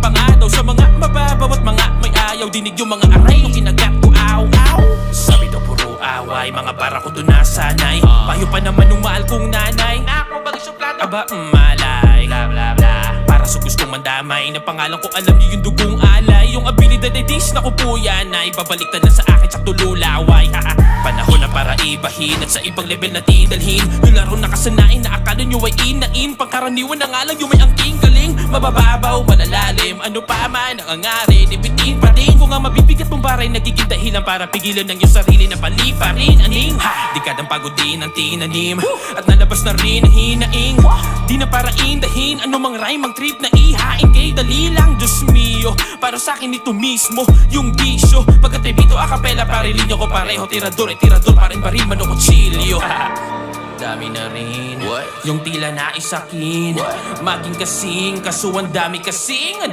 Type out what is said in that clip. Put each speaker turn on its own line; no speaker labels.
pa nga daw sa mga mababaw at mga may ayaw. Dinig yung mga aray nung kinagat ko, aw, aw. Sabi daw puro away, mga bara ko doon nasanay. Payo pa naman nung mahal kong nanay. Ako bagay suplado, aba malay, bla bla bla. Para sa gustong mandamay na pangalan ko alam niyo yung dugong alay. Yung abilidad ay dis na ko po yan ay babaliktad na sa akin sa tululaway. Panahon na para ibahin at sa ibang level natin dalhin yung laro na kasanain na akala nyo ay inain. Pangkaraniwan na nga lang yung may angking galing. Mabababaw, malalalim, ano pa man nangangarin. Ibitin pa rin kung ang mabibigat mong baray nagiging dahilan para pigilan ng iyong sarili na paliparin. Aning, dekadang pagod din ang tinanim at nalabas na rin ang hinaing. Di na para indahin, anumang rhyme ang trip na ihain kay dali lang, Diyos mio. Para sa akin ito mismo, yung bisyo. Pagkatribito akapela, parilinyo ko pareho. Tirador pa rin baril, man o kutsilyo. Dami na rin yung tila naisakin. Maging kasing, kasuhan dami kasing